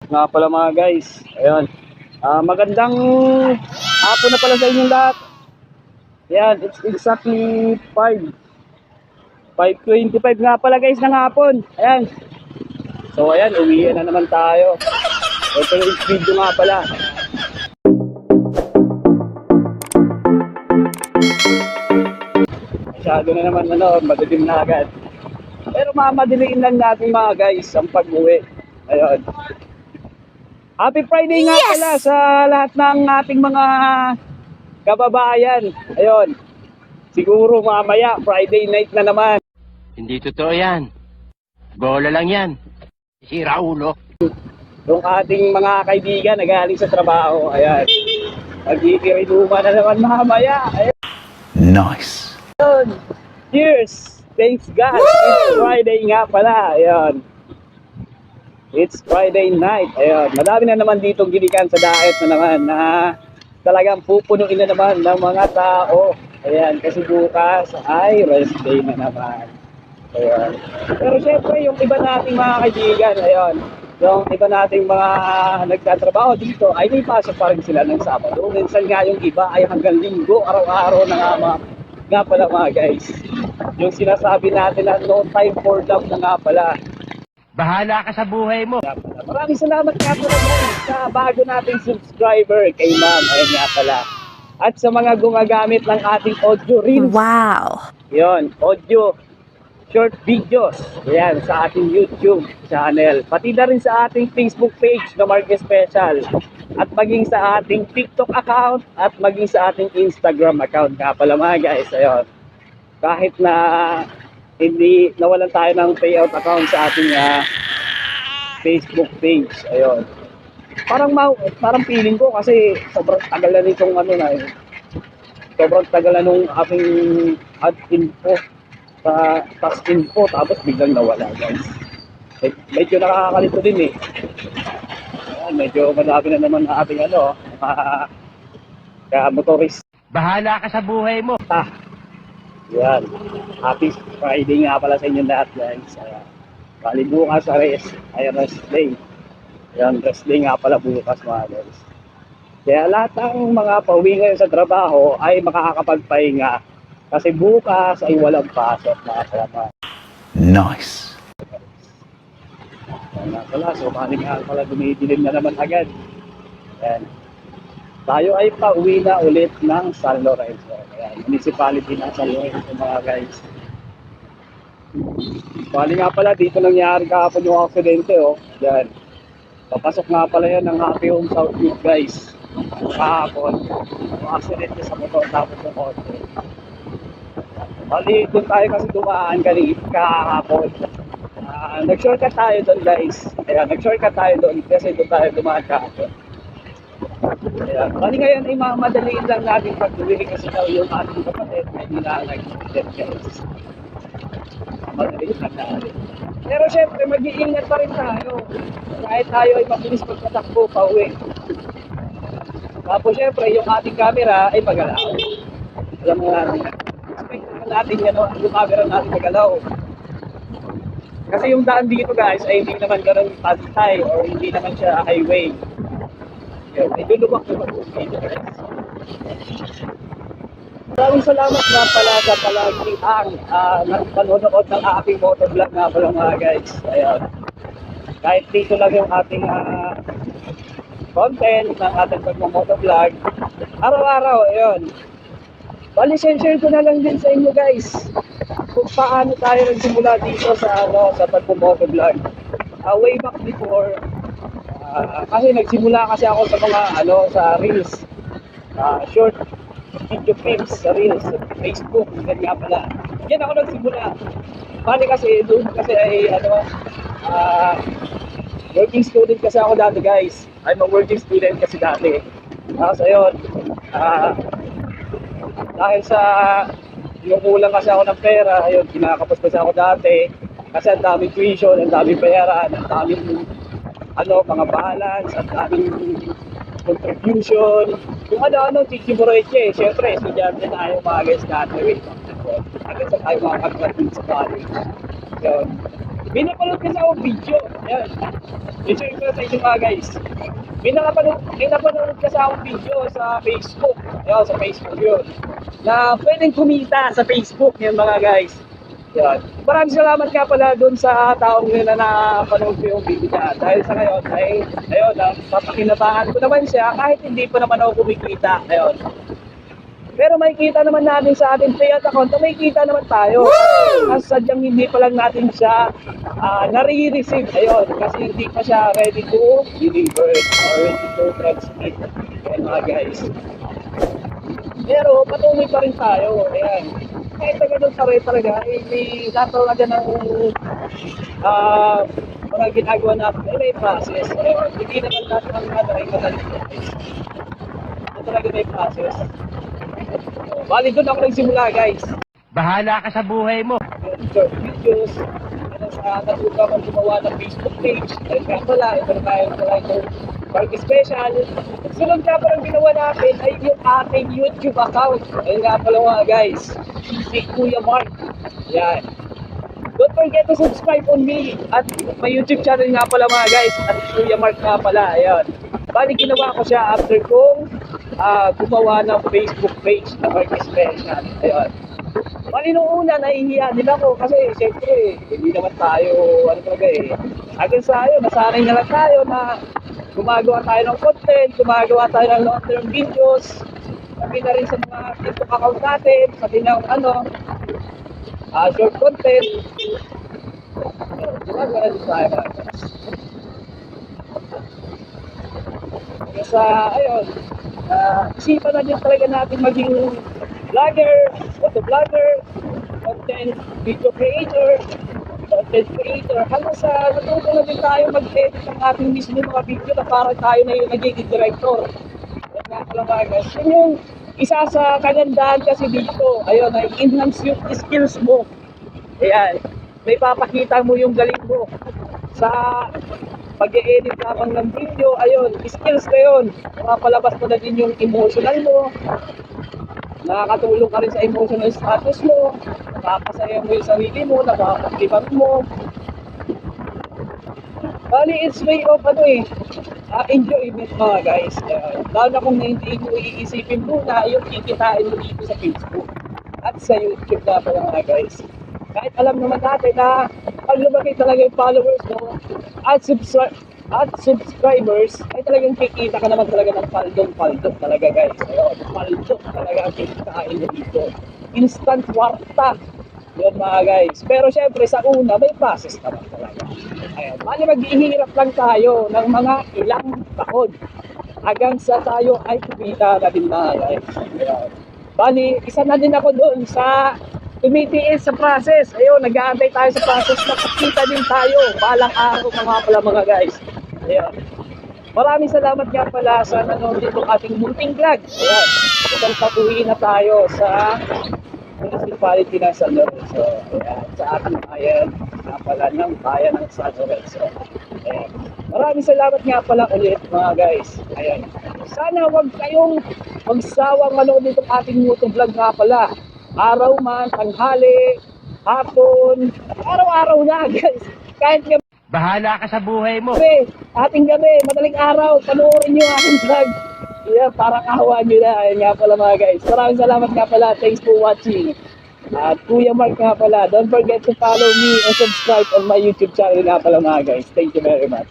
Nga pala mga guys. Ayun. Magandang hapon na pala sa inyong lahat. Ayan, it's exactly 5:25 nga pala guys ng hapon. Ayan. So ayan, uwi na naman tayo. Ito yung video nga pala. Masyado na naman madilim na agad. Pero mamadiliin lang natin mga guys ang pag-uwi. Ayun. Happy Friday nga pala sa lahat ng ating mga kababayan. Ayun. Siguro mamaya Friday night na naman. Hindi totoo yan. Bola lang yan. Sira ulo. Yung ating mga kaibigan na galing sa trabaho. Ayan. Magkikirinuman na naman mamaya. Ayun. Nice. Cheers! Thanks God! It's Friday nga pala. Ayun. It's Friday night. Ayun. Madami na naman ditong gilikan sa daet na naman na talagang pupunuin na naman ng mga tao. Ayan. Kasi bukas ay rest day na naman. Ayun. Pero syempre yung iba nating mga kaibigan, ayun. Yung iba nating mga nagtatrabaho dito ay may pasok pa rin sila ng Sabado. Minsan nga yung iba ay hanggang Linggo, araw-araw na nga pala mga guys. Yung sinasabi natin na no time for love na nga pala. Bahala ka sa buhay mo. Maraming salamat nga pala guys sa bago nating subscriber kay Ma'am. Ayun nga pala. At sa mga gumagamit ng ating audio reels. Wow! Yon, audio short videos. Ayan, sa ating YouTube channel. Pati na rin sa ating Facebook page na Mark Special. At maging sa ating TikTok account at maging sa ating Instagram account nga pala mga guys. Ayun. Kahit na hindi nawalan tayo ng payout account sa ating Facebook page. Ayun. Parang feeling ko kasi sobrang tagal na nitong sobrang tagal na nung ating ad info sa task info tapos biglang nawala guys. Medyo nakakalito din eh. Ayan, medyo madami na naman na ating motorist. Bahala ka sa buhay mo. Yan. Happy Friday nga pala sa inyo lahat guys. Bali bukas sa rest day. Yan, rest day nga pala bukas mga guys. Kaya lahat ng mga pauwi ngayon sa trabaho ay makakapagpahinga. Kasi bukas ay walang pasok mga kalaman. Nice. Yan nga pala, so maling nga pala dumidilim na naman agad. Yan. Tayo ay pauwi na ulit ng San Lorenzo. Ayan, municipality ng San Lorenzo mga guys. Bali nga pala, dito nangyari kahapon yung aksidente oh. Yan. Papasok nga pala yan ng Happy Home Southgate guys. Kahapon. Yung aksidente sa motor tapos ng kotse. Bali, doon tayo kasi dumaan kahapon. Nag-shortcut tayo doon guys. Ayan, nag-shortcut tayo doon kasi doon tayo dumaan kahapon. Ayan. Bali ngayon ay madaliin lang natin pag-uwi kasi daw yung ating kapatid ay nag-shortcut guys. Madaliin lang natin. Pero syempre, mag-iingat pa rin tayo. Kahit tayo ay mabilis magpatakbo pa uwi. Tapos syempre, yung ating camera ay magalaw. Alam mo natin yan, yung camera natin magalaw. Kasi yung daan dito guys ay hindi naman ganun pantay or hindi naman siya highway. Medyo lubak-lubak dito guys. Maraming salamat nga pala sa palaging panonood ng aking motovlog nga pala mga guys. Ayan. Kahit dito lang yung ating content ng ating pagmamotovlog. Araw-araw, ayun. Bali, share ko na lang din sa inyo guys kung paano tayo nagsimula dito sa sa pagmo-motovlog. Way back before, kasi nagsimula kasi ako sa mga sa reels, short video clips sa reels, sa Facebook, ganyan pala. Yan ako nagsimula. Bali kasi doon kasi ay working student kasi ako dati guys. I'm a working student kasi dati. Tapos ayun, dahil sa yung kulang kasi ako ng pera, ayun, kinakapos kasi ako dati. Kasi ang daming tuition, ang daming bayaran, ang daming mga balance, ang daming contribution. Yung Chichibureche, syempre, estudyante tayo mga guys dati. Hanggang sa tayo makakaglatin sa college. Yun. may napanood ka sa akong video. Ayan. I-share ko sa inyo mga guys. May napanood ka sa akong video sa Facebook. Ayan, sa Facebook yun. Na pwedeng kumita sa Facebook yun mga guys. Yan. Maraming salamat nga pala doon sa taong yun na napanood ko yung video niya. Dahil sa ngayon, ay, ayun, papakinabangan ko naman siya kahit hindi pa naman ako kumikita. Ayun. Pero may kita naman natin sa ating payout account na may kita naman tayo. Kasi sadyang hindi pa lang natin siya nare-receive. Ayun, kasi hindi pa siya ready to deliver or ready to transmit. Ayan mga guys. Pero patuloy pa rin tayo. Ayan. Kahit na ganun talaga, may natawa na dyan ng mga ginagawa natin. May process. Hindi naman natin ang ay madali. Ito talaga may process. Bali doon ako nagsimula guys. Bahala ka sa buhay mo. Short videos. Natuto akong gumawa ng Facebook page. Dahil nga pala, ito na tayo ito Mark Special. Sunod nga parang ginawa natin ay yung ating YouTube account. Ayun nga pala mga guys. Si Kuya Mark. Yan. Don't forget to subscribe on me. At may YouTube channel nga pala mga guys. At Kuya Mark nga pala. Ayan. Bali ginawa ko siya after kong gumawa ng Facebook page na Mark Special. Ayan. Bali nung una, nahihiya din ako kasi siyempre, hindi naman tayo, ano talaga hanggang sa ayo, nasanay na lang tayo na gumagawa tayo ng content, gumagawa tayo ng long-term videos, sabi na rin sa mga TikTok account natin, sabi ng short content. Gumagawa na din tayo mga guys. Kaya ayun, isipan na din talaga natin maging vlogger, photovlogger, content video creator, content creator, hanggang sa natuto na din tayo mag-edit ng ating mismo mga video na parang tayo na yung nagiging director. Yan nga pala mga guys. Yun yung isa sa kagandahan kasi dito. Ayun, i-enhance yung skills mo. Ayan, may papakita mo yung galing mo sa pag-e-edit lamang ng video. Ayun, skills na yun. Makapalabas mo na din yung emotional mo. Nakakatulong ka rin sa emotional status mo, nakakasaya mo yung sarili mo, nakakakibang mo. Bali, it's way of enjoyment mga guys. Lalo na kung hindi mo iisipin muna yung kikitain mo dito sa Facebook at sa YouTube na pala mga guys. Kahit alam naman natin na pag lumaki talaga yung followers mo at subscribers, ay talagang kikita ka naman talaga ng paldong talaga guys. Ayun, paldong talaga ang kikitain mo dito. Instant warta. Yun mga guys. Pero syempre sa una, may process naman talaga. Ayun, bali maghihirap lang tayo ng mga ilang taon hanggang sa tayo ay kumita na din mga guys. Ayun. Bali, isa na din ako doon sa tumitiis sa process. Ayun, nag-aantay tayo sa process na kakita din tayo. Balang araw mga guys. Ayun. Maraming salamat nga pala sa nanonood dito ating munting vlog. Ayun. Isang patuloy na tayo sa municipality ng San Lorenzo. Ayan. Sa ating bayan nga pala ng bayan ng San Lorenzo. Ayan. Maraming salamat nga pala ulit mga guys. Ayan. Sana wag kayong magsawang manood dito ating YouTube vlog nga pala. Araw man, tanghali, hapon, araw-araw na guys. Kahit Bahala ka sa buhay mo. gabi, ating gabi, madaling araw, panoorin nyo aking vlog. Yeah, parang awa nyo na. Ayan nga pala mga guys. Maraming salamat nga pala. Thanks for watching. At Kuya Mark nga pala. Don't forget to follow me and subscribe on my YouTube channel nga pala mga guys. Thank you very much.